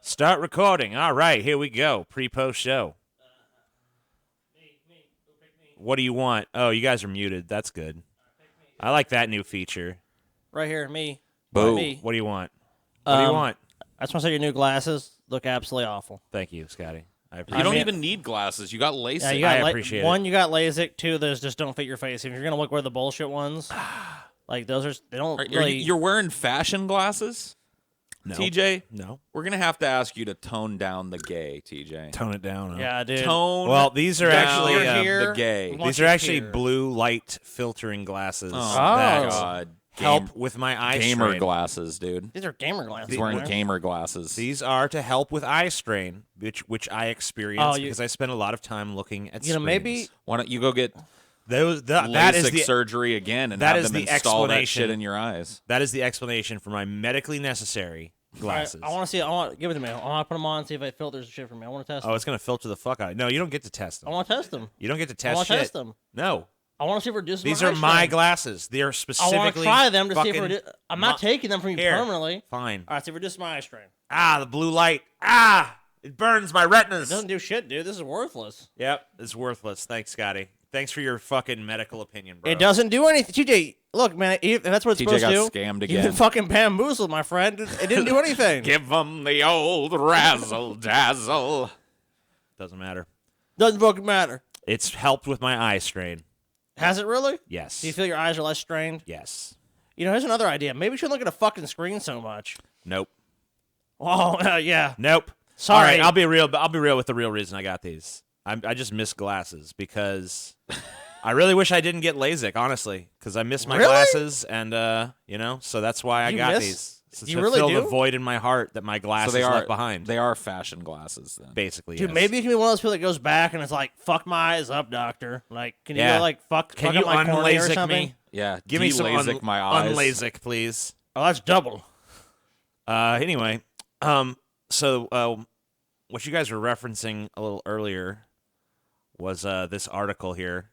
Start recording. All right, here we go. Pre-post show. What do you want? Oh, you guys are muted. That's good. I like that new feature. Right here, me. Boo. Me. What do you want? What do you want? I just want to say your new glasses look absolutely awful. Thank you, Scotty. I appreciate You don't it. even need glasses. You got LASIK. Yeah, you got I appreciate it. One, you got LASIK. Two, those just don't fit your face. If you're gonna wear the bullshit ones, like those they don't really. You're wearing fashion glasses? No. TJ? No. We're going to have to ask you to tone down the gay, TJ. Tone it down. Huh? Yeah, dude. Tone Well, these are down actually the gay. Want these are you actually here. blue light filtering glasses Oh, that God. help with my eye Gamer strain. glasses, dude. These are gamer glasses. He's wearing man. gamer glasses. These are to help with eye strain, which I experience because I spend a lot of time looking at screens. Maybe Why don't you go get that is LASIK the surgery again and that have is them the install that explanation. shit in your eyes? That is the explanation for my medically necessary glasses. I want to see. I want give it to me. I want to put them on and see if it filters shit for me. I want to test. Oh, it's gonna filter the fuck out. No, you don't get to test them. I want to test them. You don't get to I test want to shit. test them. No. I want to see if it reduces. These my are eye my strain. glasses. They are I specifically. want to try them to see if fucking I'm not taking them from you Here. permanently. Fine. All right, see if it reduces my eye strain. Ah, the blue light. Ah, it burns my retinas. It doesn't do shit, dude. This is worthless. Yep, it's worthless. Thanks, Scotty. Thanks for your fucking medical opinion, bro. It doesn't do anything. TJ, look, man, if that's what it's TJ supposed got to do. scammed You've again. been fucking bamboozled, my friend. It didn't do anything. Give them the old razzle dazzle. Doesn't matter. Doesn't fucking matter. It's helped with my eye strain. Has it really? Yes. Do you feel your eyes are less strained? Yes. You know, here's another idea. Maybe we shouldn't look at a fucking screen so much. Nope. Oh, yeah. Nope. Sorry. All right, I'll be real. I'll be real with the real reason I got these. I just miss glasses because I really wish I didn't get LASIK, honestly, because I miss my Really? glasses, and so that's why I You got miss- these. So you to really fill do? the void in my heart that my glasses So they are left behind. They are fashion glasses then. Basically, Dude, yes. maybe you can be one of those people that goes back and it's like, fuck my eyes up, doctor. Like, can you Yeah. go like, fuck Can fuck you up my cornea or unLASIK something? me? Yeah, Give me some LASIK my eyes. unLASIK, please. Oh, that's double. Anyway, so what you guys were referencing a little earlier was this article here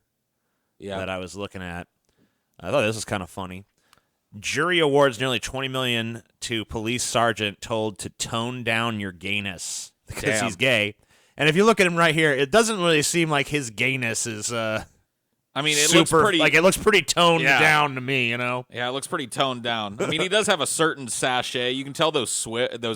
that I was looking at. I thought this was kind of funny. Jury awards nearly $20 million to police sergeant told to tone down your gayness because Damn. he's gay. And if you look at him right here, it doesn't really seem like his gayness is I mean, it super, looks pretty. like it looks pretty toned Yeah. down to me, you know. Yeah, it looks pretty toned down. I mean, he does have a certain sachet. You can tell those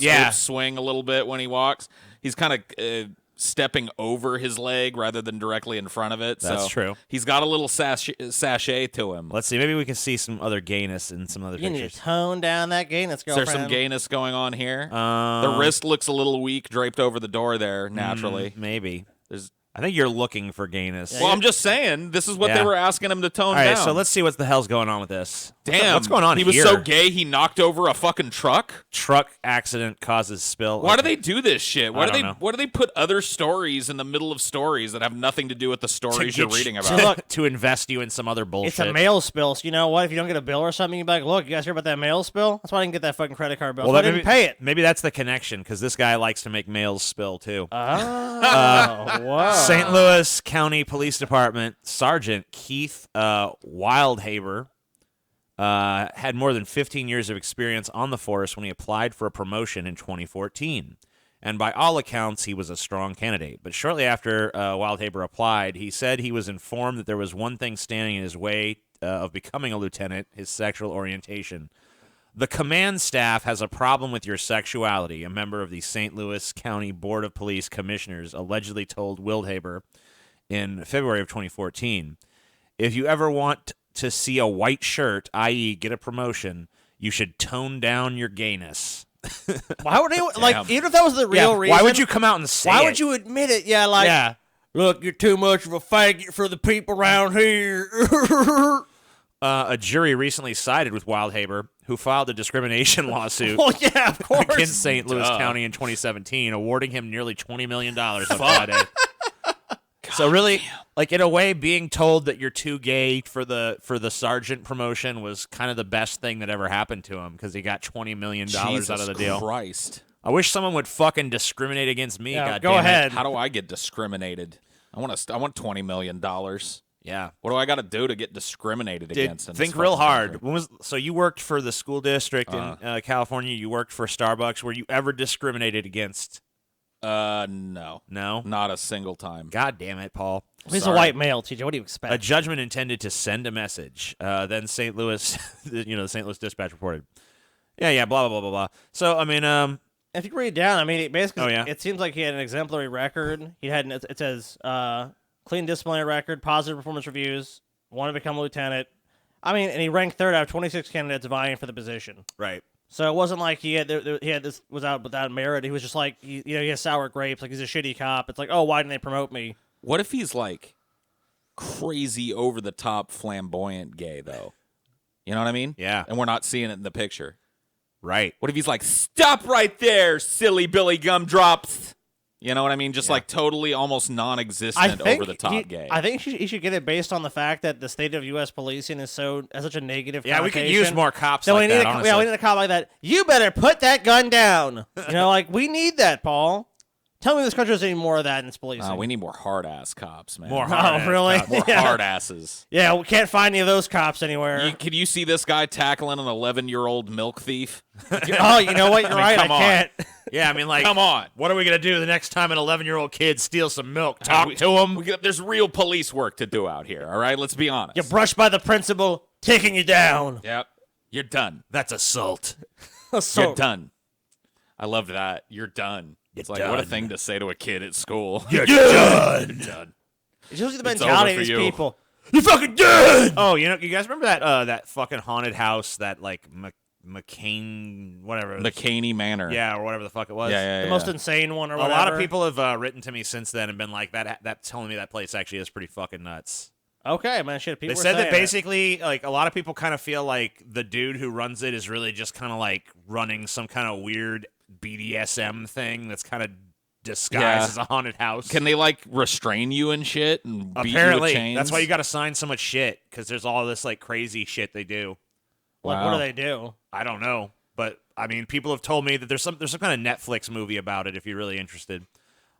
Yeah. hips swing a little bit when he walks. He's kind of stepping over his leg rather than directly in front of it. That's so true. He's got a little sachet to him. Let's see, maybe we can see some other gayness in some other You need pictures. to tone down that gayness, Is girlfriend. there some gayness going on here? The wrist looks a little weak, draped over the door there, naturally. Maybe. There's I think you're looking for gayness. Well, I'm just saying, this is what Yeah. they were asking him to tone All right, down. so let's see what the hell's going on with this. Damn. What's going on He was here? so gay, he knocked over a fucking truck? Truck accident causes spill. Why do they do this shit? I don't know. Why do they put other stories in the middle of stories that have nothing to do with the stories you're reading about? Look, to invest you in some other bullshit. It's a mail spill, so you know what? If you don't get a bill or something, you can be like, look, you guys hear about that mail spill? That's why I didn't get that fucking credit card bill. Well, So I that didn't pay it. Maybe that's the connection because this guy likes to make mails spill too. Oh, wow. St. Louis County Police Department Sergeant Keith Wildhaber had more than 15 years of experience on the force when he applied for a promotion in 2014. And by all accounts, he was a strong candidate. But shortly after Wildhaber applied, he said he was informed that there was one thing standing in his way of becoming a lieutenant, his sexual orientation. The command staff has a problem with your sexuality, a member of the St. Louis County Board of Police Commissioners allegedly told Wildhaber in February of 2014. If you ever want to see a white shirt, i.e. get a promotion, you should tone down your gayness. Why would they, like, even if that was the real reason? Why would you come out and say Why would you admit it? Yeah, like, Yeah. look, you're too much of a faggot for the people around here. A jury recently sided with Wildhaber, who filed a discrimination lawsuit Well, yeah, of course. against St. Louis County in 2017, awarding him nearly $20 million on Friday. So really, like in a way, being told that you're too gay for the sergeant promotion was kind of the best thing that ever happened to him because he got $20 million out of the deal. Christ. I wish someone would fucking discriminate against me. Yeah, God go damn it. ahead. How do I get discriminated? I want $20 million. Yeah. What do I got to do to get discriminated against? In this Think real fucking hard. country? So you worked for the school district in California. You worked for Starbucks. Were you ever discriminated against? No. No? Not a single time. God damn it, Paul. He's Sorry. a white male, TJ. What do you expect? A judgment intended to send a message. Then St. Louis, the St. Louis Dispatch reported. Yeah, blah, blah, blah, blah, blah. So, I mean, If you read down, I mean, it basically, Oh, yeah? it seems like he had an exemplary record. He had, it says, clean disciplinary record, positive performance reviews, wanted to become a lieutenant. I mean, and he ranked third out of 26 candidates vying for the position. right. So it wasn't like he had this was out without merit. He was just like, he has sour grapes. Like, he's a shitty cop. It's like, oh, why didn't they promote me? What if he's like crazy over the top flamboyant gay though? You know what I mean? Yeah. And we're not seeing it in the picture. Right. What if he's like, stop right there, silly Billy Gumdrops? You know what I mean? Just like totally almost non-existent over the top gay. I think he should get it based on the fact that the state of U.S. policing has such a negative. Yeah, we could connotation. use more cops So like that, we honestly. need a cop like that. You better put that gun down. Like, we need that, Paul. Tell me this country doesn't need more of that in its policing. we need more hard-ass cops, man. More hard. Oh, really? More Yeah. hard asses. Yeah, we can't find any of those cops anywhere. Could you see this guy tackling an 11-year-old milk thief? Oh, you know what? You're right. I come on. can't. Yeah, I mean, like, Come on. What are we going to do the next time an 11-year-old kid steals some milk? Talk to him? There's real police work to do out here, all right? Let's be honest. You're brushed by the principal, taking you down. Yep. You're done. That's assault. You're done. I love that. You're done. It's like, what a done. thing to say to a kid at school. You're done. done. It's usually the It's mentality over of for these you. people. You fucking dead. Oh, you guys remember that fucking haunted house that like McCain whatever. McCaney Manor. Yeah, or whatever the fuck it was. Yeah. The most insane one or A whatever. lot of people have written to me since then and been like that telling me that place actually is pretty fucking nuts. Okay, man, shit. People They were said that saying it. basically, like, a lot of people kind of feel like the dude who runs it is really just kind of like running some kind of weird BDSM thing that's kind of disguised Yeah. as a haunted house. Can they like restrain you and shit and beat you Apparently, with chains? that's why you got to sign so much shit because there's all this like crazy shit they do. Like, Wow. what do they do? I don't know, but I mean, people have told me that there's some kind of Netflix movie about it. If you're really interested,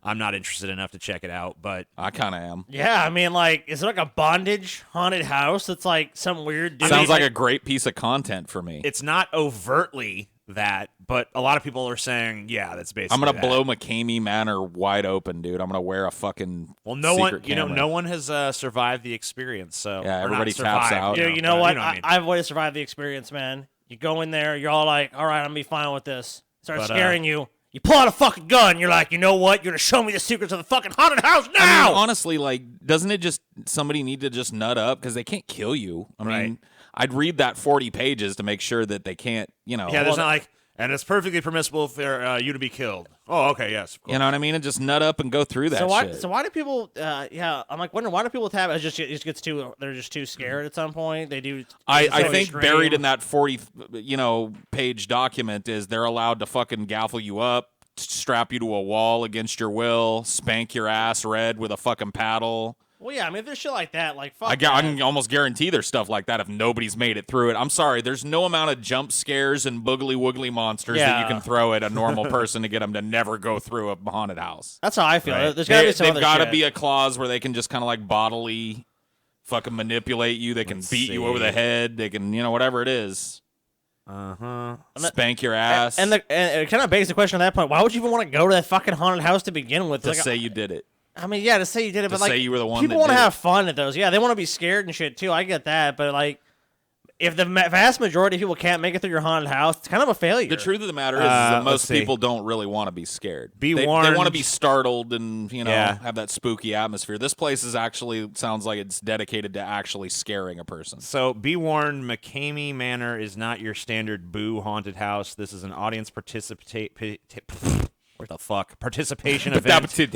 I'm not interested enough to check it out, but I kind of am. Yeah, I mean, like, is it like a bondage haunted house that's like some weird dude? Sounds like a great piece of content for me. it's not overtly that. But a lot of people are saying, yeah, that's basically. I'm gonna that. blow McCamey Manor wide open, dude. I'm gonna wear a fucking Well, no secret one, camera. no one has survived the experience. So Yeah, or not everybody taps survived, out. Dude, you know but what? I mean. I've always survived the experience, man. You go in there, you're all like, all right, I'm gonna be fine with this. Start But, scaring you. You pull out a fucking gun. You're like, you know what? You're gonna show me the secrets of the fucking haunted house now. I mean, honestly, like, doesn't it just somebody need to just nut up because they can't kill you? I Right. mean, I'd read that 40 pages to make sure that they can't, Yeah, there's not like, and it's perfectly permissible for you to be killed. Oh, okay, yes, of course. you know what I mean, and just nut up and go through that so why? shit. So why do people? I'm like wondering why do people tap? It just gets too. They're just too scared at some point. They do. I so think extreme. buried in that 40, page document is they're allowed to fucking gaffle you up, strap you to a wall against your will, spank your ass red with a fucking paddle. Well, yeah. I mean, if there's shit like that, like fuck. I that. can almost guarantee there's stuff like that if nobody's made it through it. I'm sorry, there's no amount of jump scares and boogly woogly monsters that you Yeah. can throw at a normal person to get them to never go through a haunted house. That's how I feel. Right. There's gotta be some They've other got to shit. be a clause where they can just kind of like bodily fucking manipulate you. They can Let's beat you see. over the head. They can, whatever it is, Uh-huh. spank your ass. And it kind of begs the question at that point: why would you even want to go to that fucking haunted house to begin with? to Like, say you did it. I mean, yeah, to say you did it, To but like, say you were the one people that want to did it. have fun at those. Yeah, they want to be scared and shit too. I get that, but like, if the vast majority of people can't make it through your haunted house, it's kind of a failure. The truth of the matter is that let's most see. people don't really want to be scared. Be They warned. want to be startled and Yeah. have that spooky atmosphere. This place is actually sounds like it's dedicated to actually scaring a person. So be warned, McCamey Manor is not your standard boo haunted house. This is an audience what the fuck? Participation event. To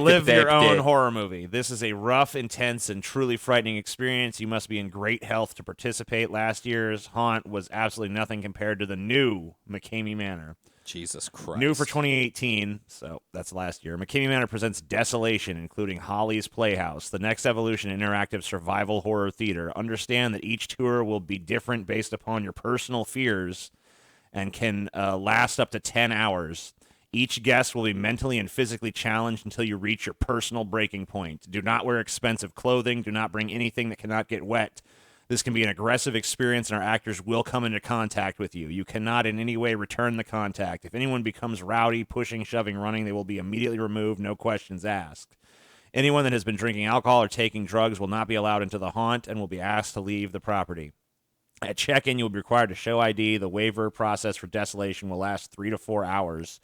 live your own horror movie. This is a rough, intense, and truly frightening experience. You must be in great health to participate. Last year's haunt was absolutely nothing compared to the new McCamey Manor. Jesus Christ. New for 2018, so that's last year. McCamey Manor presents Desolation, including Holly's Playhouse, the next evolution in interactive survival horror theater. Understand that each tour will be different based upon your personal fears and can last up to 10 hours. Each guest will be mentally and physically challenged until you reach your personal breaking point. Do not wear expensive clothing. Do not bring anything that cannot get wet. This can be an aggressive experience, and our actors will come into contact with you. You cannot in any way return the contact. If anyone becomes rowdy, pushing, shoving, running, they will be immediately removed, no questions asked. Anyone that has been drinking alcohol or taking drugs will not be allowed into the haunt and will be asked to leave the property. At check-in, you will be required to show ID. The waiver process for desolation will last 3 to 4 hours.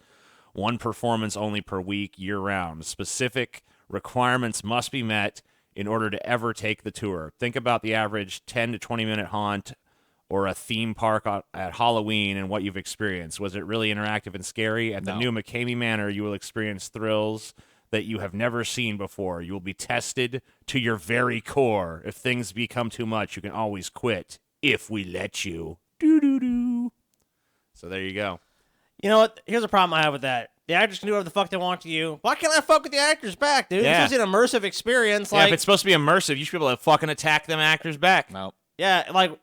One performance only per week, year-round. Specific requirements must be met in order to ever take the tour. Think about the average 10 to 20-minute haunt or a theme park at Halloween and what you've experienced. Was it really interactive and scary? At the new McCamey Manor, you will experience thrills that you have never seen before. You will be tested to your very core. If things become too much, you can always quit. If we let you. Doo-doo-doo. So there you go. You know what? Here's a problem I have with that. The actors can do whatever the fuck they want to you. Why can't I fuck with the actors back, dude? Yeah. This is an immersive experience. Yeah, Like, if it's supposed to be immersive, you should be able to fucking attack them actors back. No. yeah, like,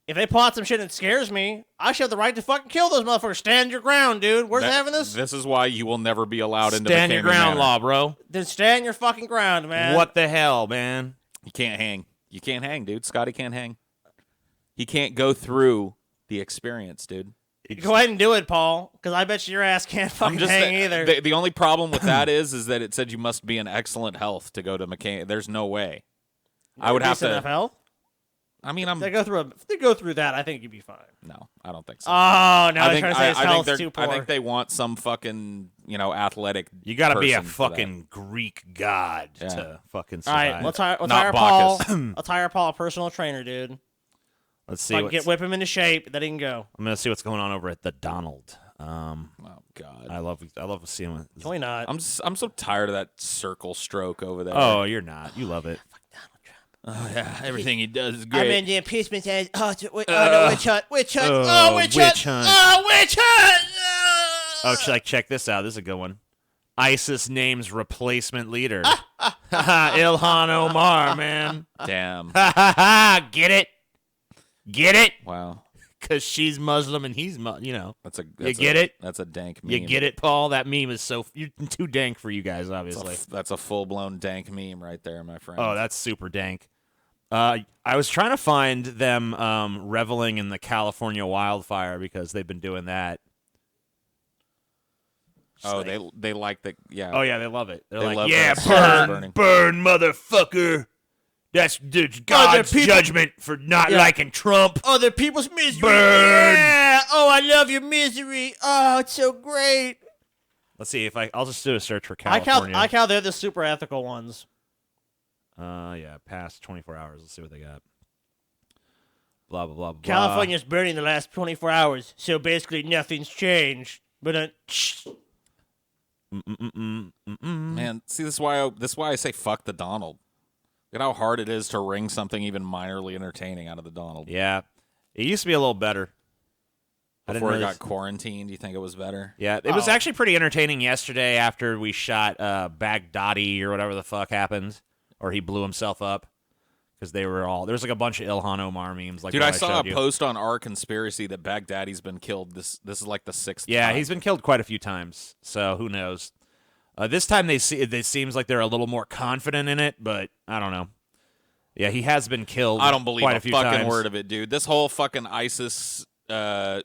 if they plot some shit that scares me, I should have the right to fucking kill those motherfuckers. Stand your ground, dude. Where's having this? This is why you will never be allowed into Stand your McCamey ground Manor. law, bro. Then stand your fucking ground, man. What the hell, man? You can't hang. You can't hang, dude. Scotty can't hang. He can't go through the experience, dude. Go ahead and do it, Paul, because I bet you your ass can't fucking hang either. The only problem with that is that it said you must be in excellent health to go to McCamey. There's no way. I would have to. Enough health? I mean, If they go through that, I think you'd be fine. No, I don't think so. Oh, now I they're think, trying to say his health's they're- too poor. I think they want some fucking, athletic. You got to be a person for that. fucking Greek god Yeah. to fucking All survive. right, let's hire Not Paul. Bacchus. Let's hire Paul, a personal trainer, dude. Let's So see. I can whip him into shape, then he can go. I'm gonna see what's going on over at the Donald. Oh God, I love seeing it. Can we not? I'm so tired of that circle stroke over there. Oh, you're not. You love it. Oh, yeah, everything he does is I'm great. in the impeachment and no, witch hunt, witch hunt, Oh, witch witch hunt, hunt. witch hunt. Oh, check this out. This is a good one. ISIS names replacement leader. Ilhan Omar, man. Damn. Get it? Get it? Wow. Because she's Muslim and he's, That's You get it? That's a dank meme. You get it, Paul? That meme is you're too dank for you guys, obviously. That's a full-blown dank meme right there, my friend. Oh, that's super dank. I was trying to find them reveling in the California wildfire because they've been doing that. Oh, they like the Oh yeah, they love it. They're They like, love yeah, that stuff burn, burning. motherfucker. That's God's judgment for not liking Trump. Other people's misery. Burn. Yeah. Oh, I love your misery. Oh, it's so great. Let's see if I'll just do a search for I California. like how they're the super ethical ones. Yeah, past 24 hours. Let's see what they got. Blah blah blah blah. California's burning the last 24 hours, so basically nothing's changed. But Man, see, this is why I say fuck the Donald. Look at how hard it is to wring something even minorly entertaining out of the Donald. Yeah, it used to be a little better. Before it got quarantined, you think it was better? Yeah, it was actually pretty entertaining yesterday after we shot Baghdadi or whatever the fuck happened, or he blew himself up because they were all there was like a bunch of Ilhan Omar memes. Like, Dude, what I saw showed a you. post on our conspiracy that Baghdadi's been killed. This is like the 6th. Yeah, time. he's been killed quite a few times, so who knows? This time it seems like they're a little more confident in it, but I don't know. Yeah, he has been killed. I don't believe quite a a few fucking times. word of it, dude. This whole fucking ISIS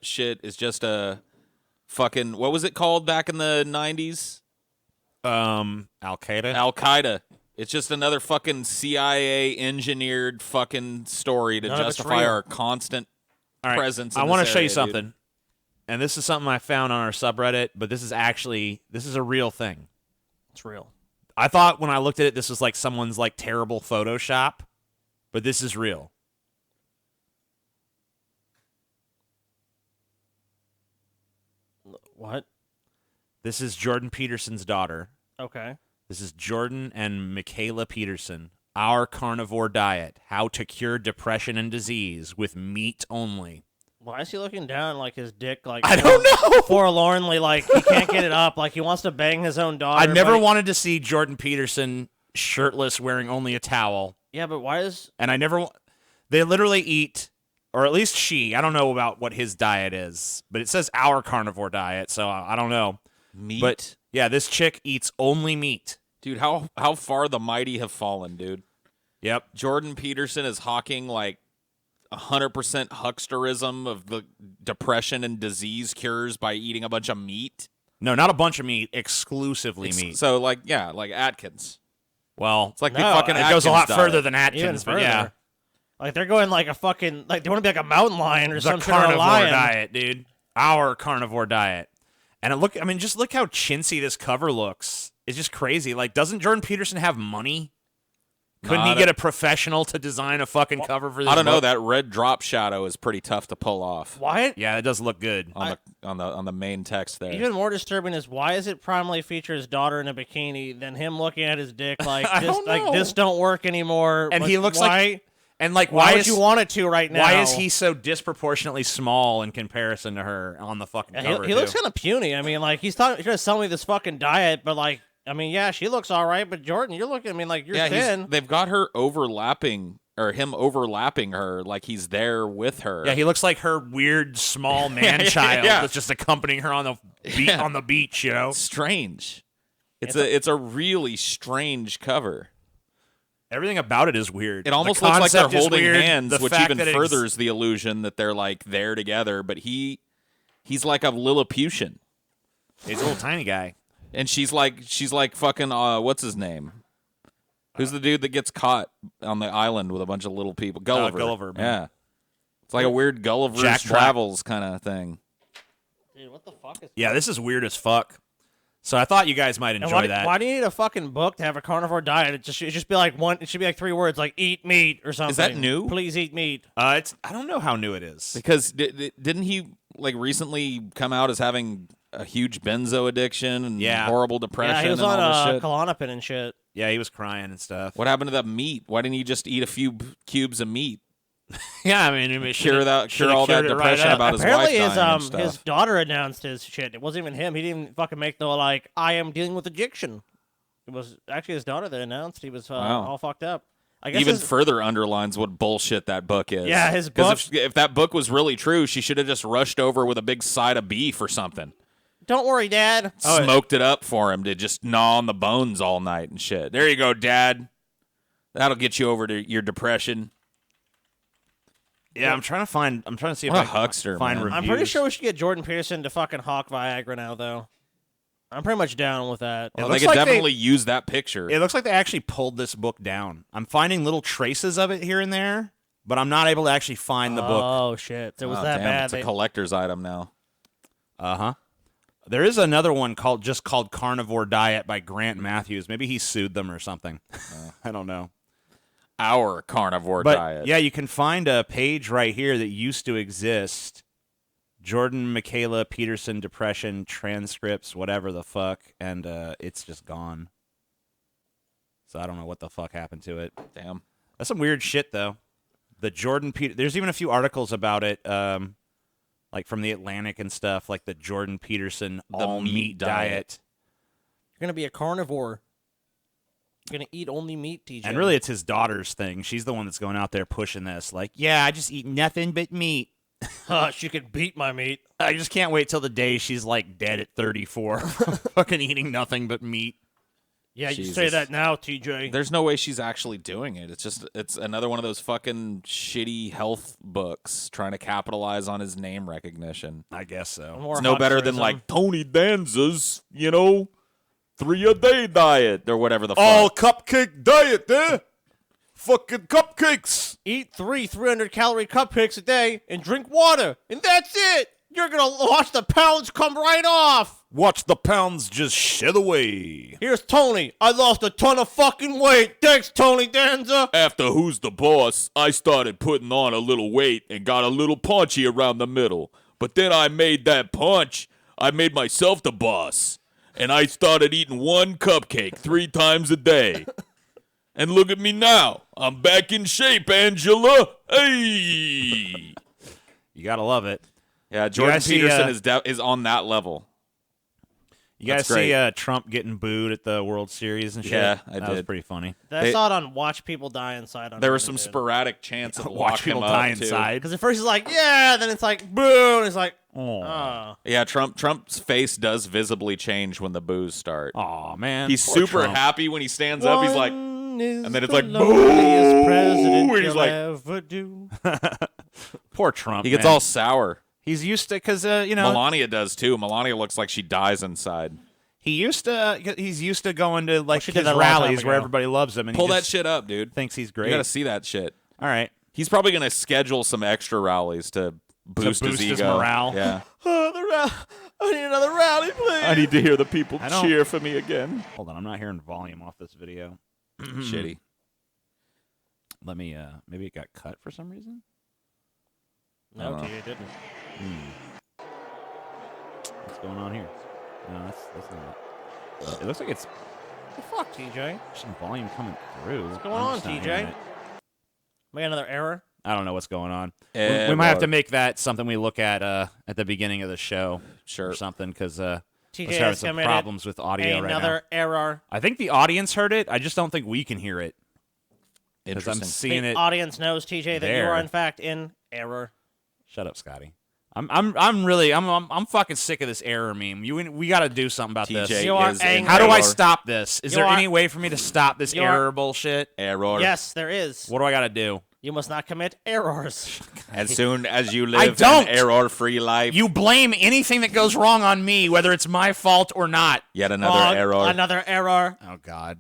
shit is just a fucking, what was it called back in the 90s? Al Qaeda. Al Qaeda. It's just another fucking CIA engineered fucking story to None of it's justify real. our constant All right, presence. In I want to this show you area, dude. something, and this is something I found on our subreddit, but this is a real thing. it's real. I thought when I looked at it, this was like someone's like terrible Photoshop, but this is real. What? This is Jordan Peterson's daughter. Okay. This is Jordan and Michaela Peterson. Our carnivore diet: how to cure depression and disease with meat only. Why is he looking down like his dick? Like I don't know. Forlornly, like he can't get it up. Like he wants to bang his own daughter. I never but- wanted to see Jordan Peterson shirtless, wearing only a towel. Yeah, but why is? And I never. They literally eat, or at least she. I don't know about what his diet is, but it says our carnivore diet, so I don't know. Meat? But yeah, this chick eats only meat. Dude, how far the mighty have fallen, dude. Yep. Jordan Peterson is hawking like 100% hucksterism of the depression and disease cures by eating a bunch of meat. No, not a bunch of meat, exclusively meat. So, like, yeah, like Atkins. Well, It's like the No, fucking it Atkins goes a lot diet. further than Even Atkins, but further. yeah. Like they're going like a fucking like they want to be like a mountain lion or It's a some sort of carnivore lion. diet, dude. Our carnivore diet. And just look how chintzy this cover looks. It's just crazy. Like, doesn't Jordan Peterson have money? Couldn't he get a professional to design a fucking cover for this I don't know. book? That red drop shadow is pretty tough to pull off Why? Yeah, that does look good. on the main text there. Even more disturbing is why is it primarily feature his daughter in a bikini than him looking at his dick like I this don't know. like this don't work anymore. And Like, he looks why, like... And like, why why would is you want it to right now? Why is he so disproportionately small in comparison to her on the fucking Yeah, cover? he looks kind of puny. I mean, like he's trying to sell me this fucking diet, but like, I mean, yeah, she looks all right, but Jordan, you're looking. I mean, like you're thin. they've got her overlapping, or him overlapping her, like he's there with her. Yeah, he looks like her weird small man child that's just accompanying her on the beach. You know, Strange. It's a really strange cover. everything about it is weird. It almost The looks like they're concept is holding weird. hands, The which fact even that furthers the illusion that they're like there together. But he's like a Lilliputian, He's a little tiny guy. and she's like fucking what's his name? Who's the dude that gets caught on the island with a bunch of little people? Gulliver. Gulliver, man. Yeah, it's like a weird Gulliver's Jack Trap. Travels kind of thing. Dude, what the fuck is? Yeah, this is weird as fuck. So I thought you guys might enjoy that. Why do you need a fucking book to have a carnivore diet? It just be like one. It should be like 3 words, like eat meat or something. that new? Please eat meat. I don't know how new it is. Because didn't he like recently come out as having a huge benzo addiction and Yeah. horrible depression Yeah, he was and all on this shit? Klonopin and shit. Yeah, he was crying and stuff. What happened to that meat? Why didn't he just eat a few cubes of meat? Yeah, I mean, it Cure all that depression about his wife Apparently, dying and stuff. his daughter announced his shit. It wasn't even him. He didn't even fucking make the like I am dealing with addiction. It was actually his daughter that announced he was Wow. all fucked up. I guess Even his- further underlines what bullshit that book is. Yeah, his Because if that book was really true, she should have just rushed over with a big side of beef or something. Don't worry, Dad. Smoked it up for him to just gnaw on the bones all night and shit. There you go, Dad. That'll get you over to your depression. Yeah, I'm trying to see if What I a can huckster, find man. reviews. I'm pretty sure we should get Jordan Peterson to fucking hawk Viagra now, though. I'm pretty much down with that. Well, looks they could like definitely use that picture. It looks like they actually pulled this book down. I'm finding little traces of it here and there, but I'm not able to actually find the book. Oh shit! It was Oh, that damn, bad. It's a collector's item now. There is another one called Carnivore Diet by Grant Matthews. Maybe he sued them or something. I don't know. Our carnivore But diet. yeah, you can find a page right here that used to exist. Jordan, Michaela, Peterson, depression, transcripts, whatever the fuck, and it's just gone. So I don't know what the fuck happened to it. Damn. That's some weird shit, though. The Jordan there's even a few articles about it, like from the Atlantic and stuff, like the Jordan Peterson all meat diet. You're gonna be a carnivore. You're gonna eat only meat, TJ. And really, it's his daughter's thing. She's the one that's going out there pushing this. Like, yeah, I just eat nothing but meat. She could beat my meat. I just can't wait till the day she's like dead at 34, fucking eating nothing but meat. Yeah, you Jesus. say that now, TJ. There's no way she's actually doing it. It's another one of those fucking shitty health books trying to capitalize on his name recognition. I guess so. More It's no better than hucksterism. like Tony Danza's, 3-a-day diet or whatever the fuck. All cupcake diet there. Fucking cupcakes. Eat 300-calorie cupcakes a day and drink water, and that's it. You're gonna watch the pounds come right off. Watch the pounds just shed away. Here's Tony. I lost a ton of fucking weight. Thanks, Tony Danza. After Who's the Boss, I started putting on a little weight and got a little punchy around the middle. But then I made that punch. I made myself the boss. And I started eating one cupcake 3 times a day. And look at me now. I'm back in shape, Angela. Hey. You gotta love it. Yeah, Jordan guys see, Peterson is on that level. You guys That's great. see Trump getting booed at the World Series and shit? Yeah, I That was did. pretty funny. I saw it on Watch People Die Inside. On There was Reddit, some dude. sporadic chants of Watch lock people him die up, too. inside. Because at first he's like, yeah, then it's like, boo, and it's like, Oh, oh. Yeah, Trump's face does visibly change when the boos start. Aw, man. He's Poor super Trump. happy when he stands up. He's like, and then it's like, boo, president and he's you'll like- ever do. Poor Trump. he gets man. all sour. He's used to because you know Melania does too. Melania looks like she dies inside. he's used to going to like she his did that a long time rallies where ago. everybody loves him and Pull he that just shit up, dude. thinks he's You great. gotta see that shit. All right. He's probably gonna schedule some extra rallies to boost boost his ego. morale. Yeah. I need another rally, please. I need to hear the people I don't- cheer for me again. Hold on, I'm not hearing volume off this video. Shitty. Let me maybe it got cut for some reason. No, TJ didn't. What's going on here? No, that's not it. It looks like it's The fuck, TJ? some volume coming through. What's going on, TJ? We got another error. I don't know what's going on. We might have to Error. make that something we look at the beginning of the show Sure. or something because TJ we're having has some committed problems with audio right now. another error. I think the audience heard it. I just don't think we can hear it because I'm Interesting. seeing The it. audience knows, TJ, that you there. are in fact in error. Shut up, Scotty. I'm fucking sick of this error meme. We got to do something about this. TJ You are is in angry. How do I error. stop this? Is You there are- any way for me to stop this you are- error bullshit? Error. Yes, there is. What do I got to do? You must not commit errors. As soon as you live don't. an error-free life, You blame anything that goes wrong on me, whether it's my fault or not. yet another error. Another error. Oh God.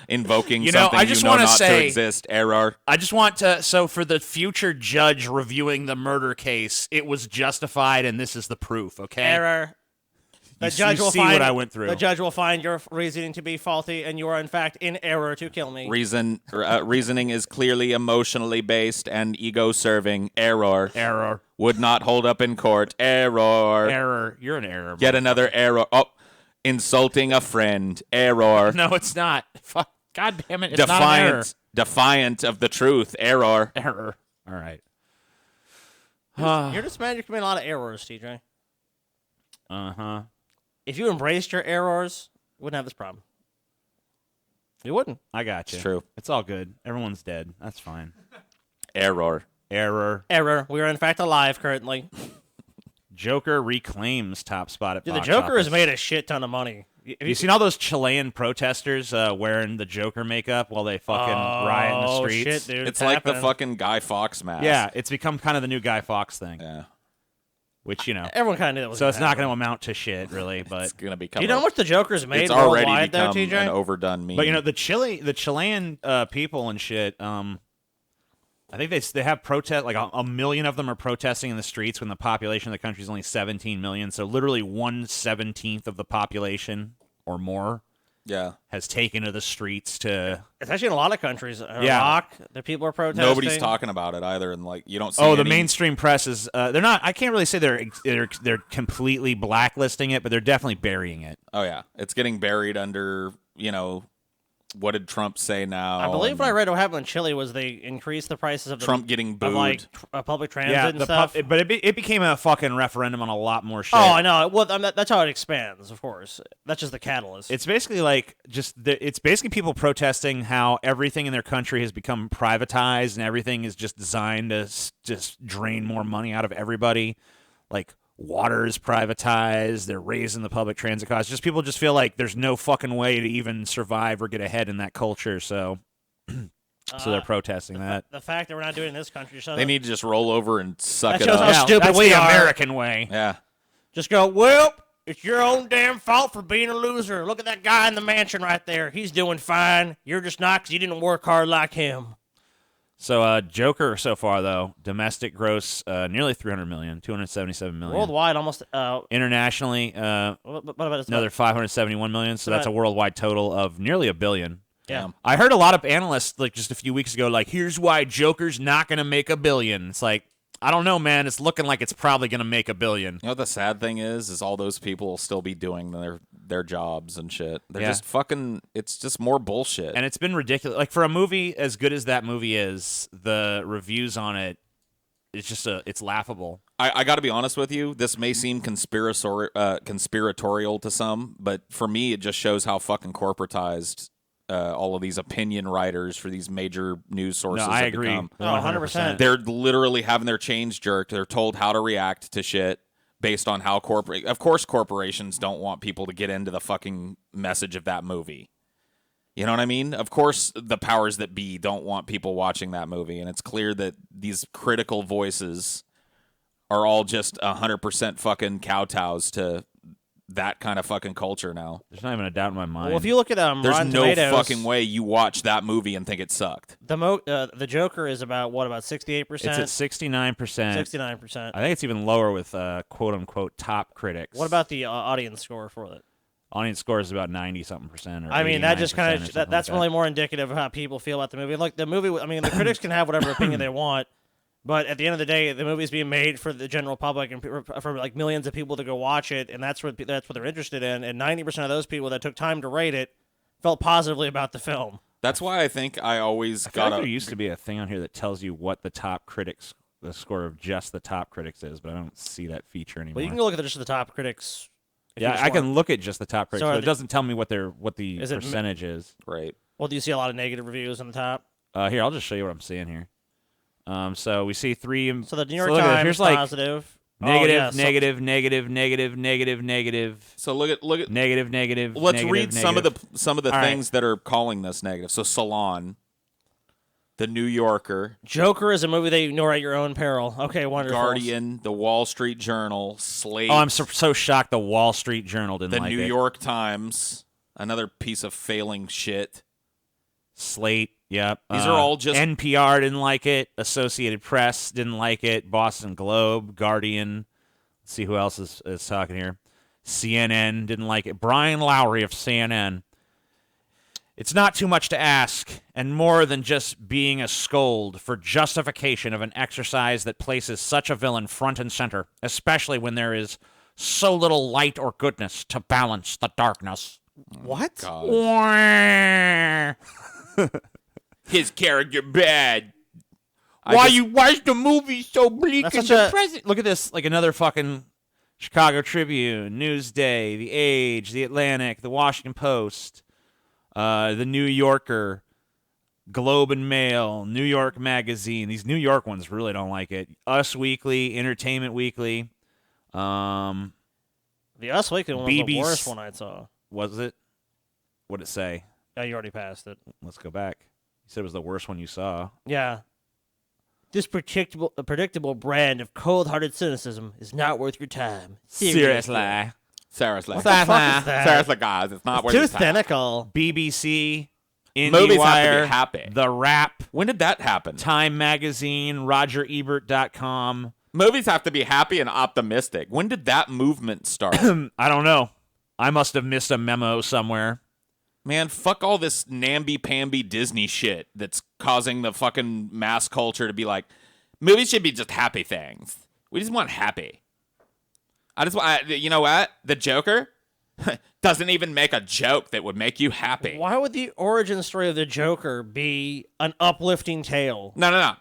Invoking You know, something I just you know wanna not say- to exist. Error. I just want to. So for the future judge reviewing the murder case, it was justified, and this is the proof. Okay. Error. The You judge will see find what I went through. The judge will find your reasoning to be faulty, and you are in fact in error to kill me. Reasoning is clearly emotionally based and ego-serving. Error. Error. Would not hold up in court. Error. Error. You're an error. Yet another error. Oh, insulting a friend. Error. No, it's not. Fuck. God damn it. It's not an error. Defiant of the truth. Error. Error. All right. You're just mad you commit a lot of errors, TJ. Uh-huh. If you embraced your errors, you wouldn't have this problem. You wouldn't. I got you. It's true. It's all good. Everyone's dead. That's fine. Error. Error. Error. We are in fact alive currently. Joker reclaims top spot at Dude, the box Joker office. has made a shit ton of money. Have you seen all those Chilean protesters wearing the Joker makeup while they fucking riot in the Oh, streets? shit, dude. It's like the happening. fucking Guy Fawkes mask. Yeah, it's become kind of the new Guy Fawkes thing, Yeah. which, you know. Everyone kind of knew that was So it's not happen. going to amount to shit, really. But It's gonna become. Do you know how much the Joker's made It's already worldwide, though, become TJ? an overdone meme. But you know the Chilean people and shit. I think they have protest like a million of them are protesting in the streets when the population of the country is only 17 million. So literally 1/17 of the population or more yeah. has taken to the streets to. It's actually in a lot of countries. Yeah. Iraq, the people are protesting. Nobody's talking about it either, and like you don't see. Oh, the any- mainstream press is. They're not. I can't really say they're completely blacklisting it, but they're definitely burying it. Oh yeah, it's getting buried under. What did Trump say now? I believe and what I read what happened in Chile was they increased the prices of the, Trump getting of booed. like public transit Yeah, and the stuff. but it became a fucking referendum on a lot more shit. Oh, I know. Well, that's how it expands, of course. That's just the catalyst. It's basically like it's basically people protesting how everything in their country has become privatized and everything is just designed to just drain more money out of everybody. Like water is privatized, they're raising the public transit costs. Just people just feel like there's no fucking way to even survive or get ahead in that culture. So they're protesting that. the fact that we're not doing it in this country shows They need to just roll over and suck That it shows up. how stupid that's we the are. American way. Yeah. just go, well, it's your own damn fault for being a loser. Look at that guy in the mansion right there. He's doing fine. You're just not because you didn't work hard like him. So Joker so far though, domestic gross nearly 300 million, 277 million. Worldwide, almost. Internationally, What about this? another 571 million. So that's a worldwide total of nearly $1 billion. Yeah. I heard a lot of analysts like just a few weeks ago, like, here's why Joker's not going to make $1 billion. It's like, I don't know, man. It's looking like it's probably going to make $1 billion. You know what the sad thing is all those people will still be doing their jobs and shit. They're Yeah. just fucking. It's just more bullshit. And it's been ridiculous. Like, for a movie as good as that movie is, the reviews on it, it's just it's laughable. I got to be honest with you. This may seem conspiratorial to some, but for me, it just shows how fucking corporatized all of these opinion writers for these major news sources No, I have agree. become. 100%. They're literally having their chains jerked. They're told how to react to shit based on how Of course, corporations don't want people to get into the fucking message of that movie. You know what I mean? Of course, the powers that be don't want people watching that movie, and it's clear that these critical voices are all just 100% fucking kowtows to that kind of fucking culture now. There's not even a doubt in my mind. Well, if you look at There's Rotten no Tomatoes, fucking way you watch that movie and think it sucked. the Joker is about 68%. it's at 69%. 69%. I think it's even lower with quote unquote top critics. What about the audience score for it? audience score is about 90-something%? Or I mean, that just kind of that's really really more indicative of how people feel about the movie. Like the movie, I mean, the critics can have whatever opinion they want, but at the end of the day, the movie's being made for the general public and for like millions of people to go watch it, and that's what they're interested in. And 90% of those people that took time to rate it felt positively about the film. That's why I think I always I feel got like there used to be a thing on here that tells you what the top critics, the score of just the top critics is, but I don't see that feature anymore. Well, you can go look at just the top critics. if you Yeah, just I want. can look at just the top critics, So are but it the- doesn't tell me what the Is it percentage is. right. Well, do you see a lot of negative reviews on the top? Here, I'll just show you what I'm seeing here. So we see three. So the New York look at this. Times Here's like positive. negative, Oh, yeah, so- negative, negative, negative, negative, negative, So look at negative, negative. let's negative, read some of the All right. things that are calling this negative. So Salon, The New Yorker, Joker is a movie that you ignore at your own peril. Okay, wonderful. Guardian, The Wall Street Journal, Slate, Oh, I'm so shocked. The Wall Street Journal didn't The like New it. York Times, another piece of failing shit. Slate. Yep. These are all just- NPR didn't like it. Associated Press didn't like it. Boston Globe, Guardian. Let's see who else is talking here. CNN didn't like it. Brian Lowry of CNN. It's not too much to ask, and more than just being a scold for justification of an exercise that places such a villain front and center, especially when there is so little light or goodness to balance the darkness. What? God. Why His character bad. why's the movie so bleak That's and such a- depressing? Look at this, like another fucking Chicago Tribune, Newsday, The Age, The Atlantic, The Washington Post, The New Yorker, Globe and Mail, New York Magazine. These New York ones really don't like it. Us Weekly, Entertainment Weekly. The Us Weekly one was the BBC worst one I saw. Was it? What'd it say? Oh, you already passed it. Let's go back. You said it was the worst one you saw. Yeah. This predictable brand of cold-hearted cynicism is not worth your time. Seriously, What seriously, the fuck is that? seriously, guys, it's not worth Too your time. cynical. BBC, Movies have to IndieWire, be happy. The Wrap, When did that happen? Time Magazine, RogerEbert.com. Movies have to be happy and optimistic. When did that movement start? I don't know. I must have missed a memo somewhere. Man, fuck all this namby-pamby Disney shit that's causing the fucking mass culture to be like, movies should be just happy things. We just want happy. You know what? The Joker doesn't even make a joke that would make you happy. Why would the origin story of the Joker be an uplifting tale? No.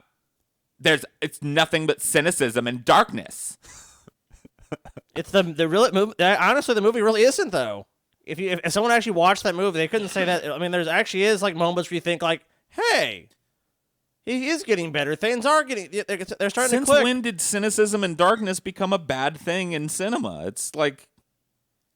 It's nothing but cynicism and darkness. It's the real movie. Honestly, the movie really isn't though. If someone actually watched that movie, they couldn't say that. I mean, there's actually is like moments where you think like, hey, he is getting better. Things are getting. They're starting Since to click. when did cynicism and darkness become a bad thing in cinema? It's like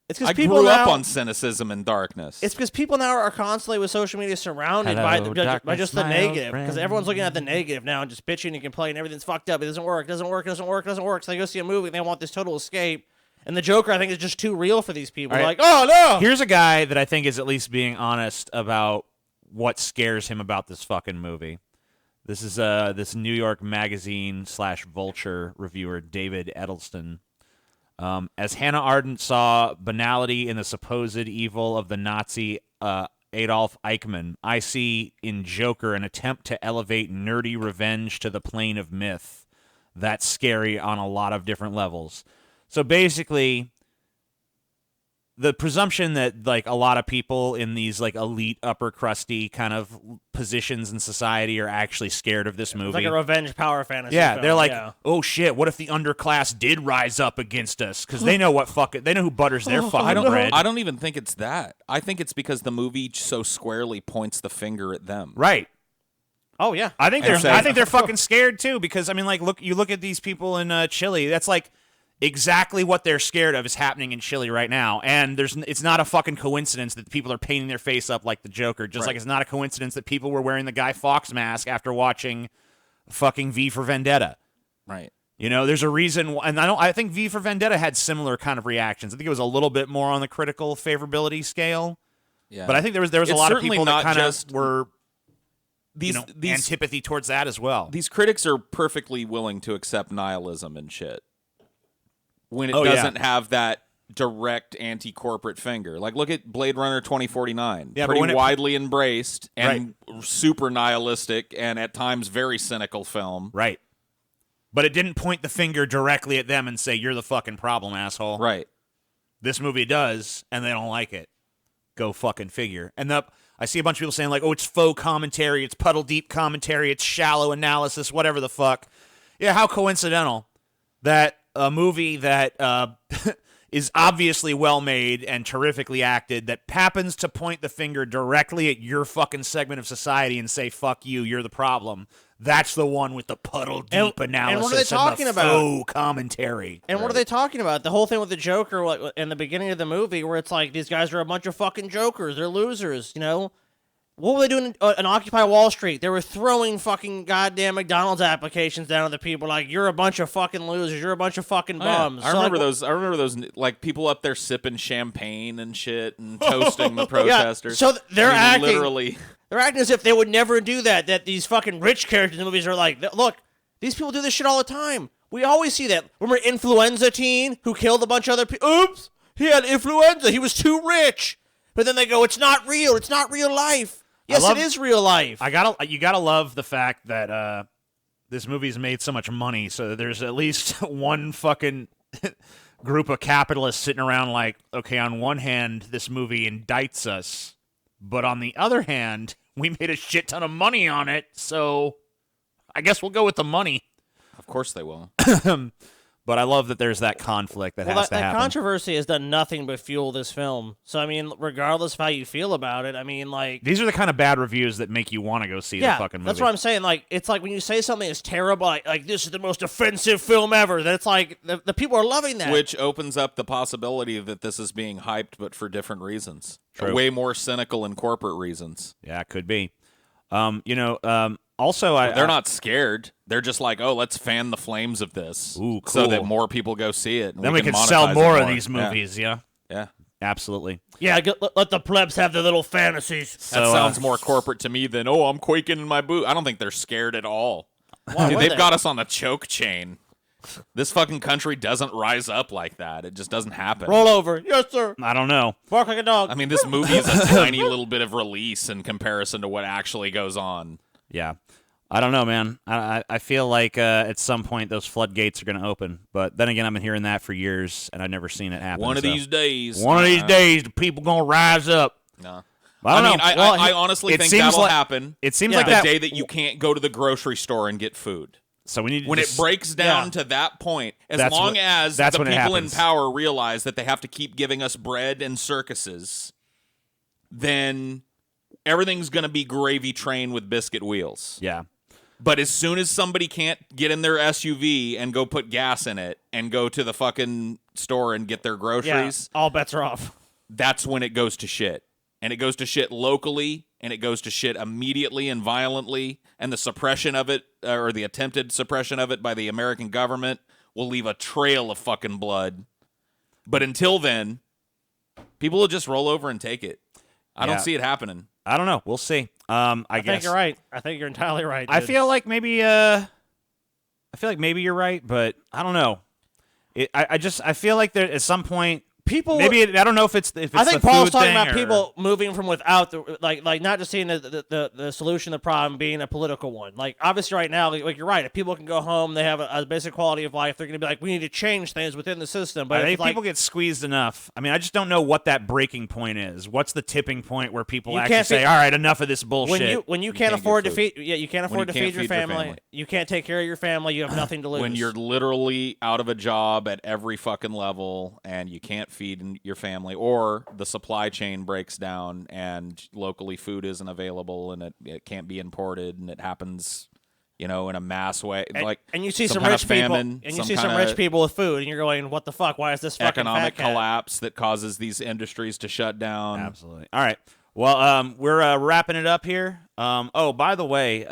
It's I because people grew now. up on cynicism and darkness. It's because people now are constantly with social media surrounded by Hello, by darkness, just the my negative. old Because everyone's looking at the negative now and just bitching and complaining. Everything's fucked up. It doesn't work. Doesn't work. Doesn't work. Doesn't work. So they go see a movie and they want this total escape. And the Joker, I think, is just too real for these people. All right. Like, oh no. Here's a guy that I think is at least being honest about what scares him about this fucking movie. This is this New York Magazine / Vulture reviewer, David Edelston. As Hannah Arendt saw banality in the supposed evil of the Nazi Adolf Eichmann, I see in Joker an attempt to elevate nerdy revenge to the plane of myth. That's scary on a lot of different levels. So basically, the presumption that like a lot of people in these like elite upper crusty kind of positions in society are actually scared of this movie. It's like a revenge power fantasy. Yeah, film. they're like, yeah. oh shit, what if the underclass did rise up against us? Because they know they know who butters their fucking bread. I don't even think it's that. I think it's because the movie so squarely points the finger at them. Right. Oh yeah. I think they're fucking scared too, because I mean, like, look at these people in Chile. That's like exactly what they're scared of is happening in Chile right now, and it's not a fucking coincidence that people are painting their face up like the Joker. Just like it's not a coincidence that people were wearing the Guy Fawkes mask after watching fucking V for Vendetta. Right. You know, there's a reason, and I think V for Vendetta had similar kind of reactions. I think it was a little bit more on the critical favorability scale. Yeah. But I think there was a lot of people that kind of were these antipathy towards that as well. These critics are perfectly willing to accept nihilism and shit when it Oh, doesn't have that direct anti-corporate finger. Like, look at Blade Runner 2049. Yeah, but pretty when widely embraced and super nihilistic and at times very cynical film. Right. But it didn't point the finger directly at them and say, you're the fucking problem, asshole. Right. This movie does, and they don't like it. Go fucking figure. And I see a bunch of people saying, like, oh, it's faux commentary, it's puddle-deep commentary, it's shallow analysis, whatever the fuck. Yeah, how coincidental that a movie that is obviously well-made and terrifically acted that happens to point the finger directly at your fucking segment of society and say, fuck you, you're the problem. That's the one with the puddle-deep analysis and what are they talking about? faux commentary. And what are they talking about? The whole thing with the Joker, like, in the beginning of the movie, where it's like these guys are a bunch of fucking jokers. They're losers, you know? What were they doing in Occupy Wall Street? They were throwing fucking goddamn McDonald's applications down at the people like, you're a bunch of fucking losers. You're a bunch of fucking bums. I remember those. I remember those, like, people up there sipping champagne and shit and toasting the protesters. So they're acting literally. They're acting as if they would never do that. That these fucking rich characters in the movies are like, look, these people do this shit all the time. We always see that. Remember Influenza Teen who killed a bunch of other people? Oops, he had influenza. He was too rich. But then they go, it's not real. It's not real life. Yes, it is real life. You gotta love the fact that this movie's made so much money, so that there's at least one fucking group of capitalists sitting around like, okay, on one hand, this movie indicts us, but on the other hand, we made a shit ton of money on it, so I guess we'll go with the money. Of course they will. But I love that there's that conflict that has to happen. That controversy has done nothing but fuel this film. So, I mean, regardless of how you feel about it, I mean, like... These are the kind of bad reviews that make you want to go see the fucking movie. That's what I'm saying. Like, it's like when you say something is terrible, like this is the most offensive film ever, then it's like, the people are loving that. Which opens up the possibility that this is being hyped, but for different reasons. True. Way more cynical and corporate reasons. Yeah, it could be. Also, they're not scared. They're just like, oh, let's fan the flames of this, Ooh, so cool. that more people go see it. And then we can sell more of these movies. Yeah, absolutely. Yeah, let the plebs have their little fantasies. That sounds more corporate to me than, oh, I'm quaking in my boot. I don't think they're scared at all. Why Dude, would they've they? got us on the choke chain. This fucking country doesn't rise up like that. It just doesn't happen. Roll over. Yes, sir. I don't know. Bark like a dog. I mean, this movie is a tiny little bit of release in comparison to what actually goes on. Yeah. I don't know, man. I feel like at some point those floodgates are going to open. But then again, I've been hearing that for years, and I've never seen it happen. One of these days, the people going to rise up. No. I don't mean, know. Well, I honestly think seems that'll like- happen. It seems Yeah. like the that. day that you can't go to the grocery store and get food. So we need to When just, it breaks down to that point, as long as the when it people in happens. power realize that they have to keep giving us bread and circuses, then everything's going to be gravy train with biscuit wheels. Yeah. But as soon as somebody can't get in their SUV and go put gas in it and go to the fucking store and get their groceries, all bets are off. that's when it goes to shit. And it goes to shit locally, and it goes to shit immediately and violently, and the suppression of it, or the attempted suppression of it by the American government, will leave a trail of fucking blood. But until then, people will just roll over and take it. I don't see it happening. I don't know. We'll see. I guess think you're right. I think you're entirely right. I dude. feel like maybe maybe you're right, but I don't know. I feel like there at some point people Maybe I don't know if it's I think the Paul's food talking thing about or- people moving from without the like not just seeing the solution to the problem being a political one. Like obviously right now, like you're right. If people can go home, they have a basic quality of life. They're going to be like, we need to change things within the system. But I if, think like, people get squeezed enough. I mean, I just don't know what that breaking point is. What's the tipping point where people You actually can't say, be- "All right, enough of this bullshit." when you can't can't afford get to food. feed you can't When afford you to can't feed your feed your family. family. You can't take care of your family. You have nothing to lose. When you're literally out of a job at every fucking level and you can't feed your family, or the supply chain breaks down and locally food isn't available and it can't be imported and it happens, in a mass way, and you see some kind rich of people, famine, and you see kind some of rich people with food, and you're going, "What the fuck? Why is this fucking economic fat cat?" collapse that causes these industries to shut down. Absolutely. All right. Well, we're wrapping it up here. Oh, by the way,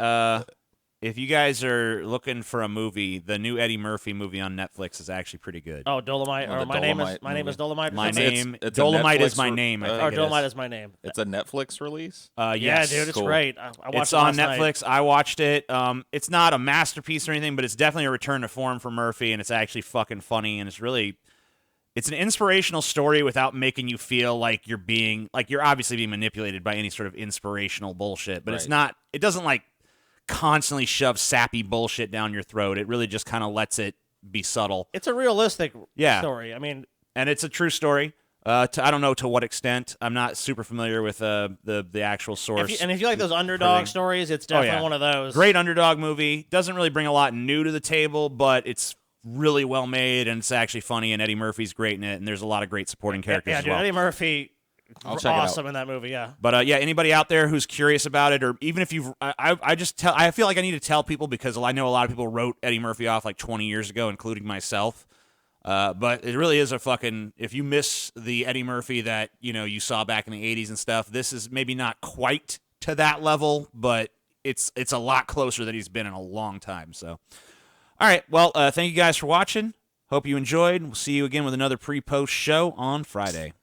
if you guys are looking for a movie, the new Eddie Murphy movie on Netflix is actually pretty good. Oh, Dolomite. Oh, Or the my name is Dolomite Dolomite. or My something? name, it's a Dolomite is Netflix my name. I think Or it Dolomite is. is my name. It's a Netflix release. Yeah, Yes. dude, it's cool. great. I watched It's it on last night. Netflix. I watched it. It's not a masterpiece or anything, but it's definitely a return to form for Murphy, and it's actually fucking funny, and it's an inspirational story without making you feel like you're obviously being manipulated by any sort of inspirational bullshit. But it's Right. not. It doesn't like constantly shove sappy bullshit down your throat. It really just kind of lets it be subtle. It's a realistic Yeah. story. I mean, And it's a true story. I don't know to what extent. I'm not super familiar with the actual source. if you like those underdog thing. stories, it's definitely yeah. one of those. Great underdog movie. Doesn't really bring a lot new to the table, but it's really well made and it's actually funny. And Eddie Murphy's great in it. And there's a lot of great supporting characters Yeah, as dude, well. Eddie Murphy, I'll check it out. awesome in that movie. Yeah. But yeah, anybody out there who's curious about it, or even if you've, I feel like I need to tell people because I know a lot of people wrote Eddie Murphy off like 20 years ago, including myself. But it really is a fucking, if you miss the Eddie Murphy that, you saw back in the 80s and stuff, this is maybe not quite to that level, but it's a lot closer than he's been in a long time. So, all right. Well, thank you guys for watching. Hope you enjoyed. We'll see you again with another pre-post show on Friday.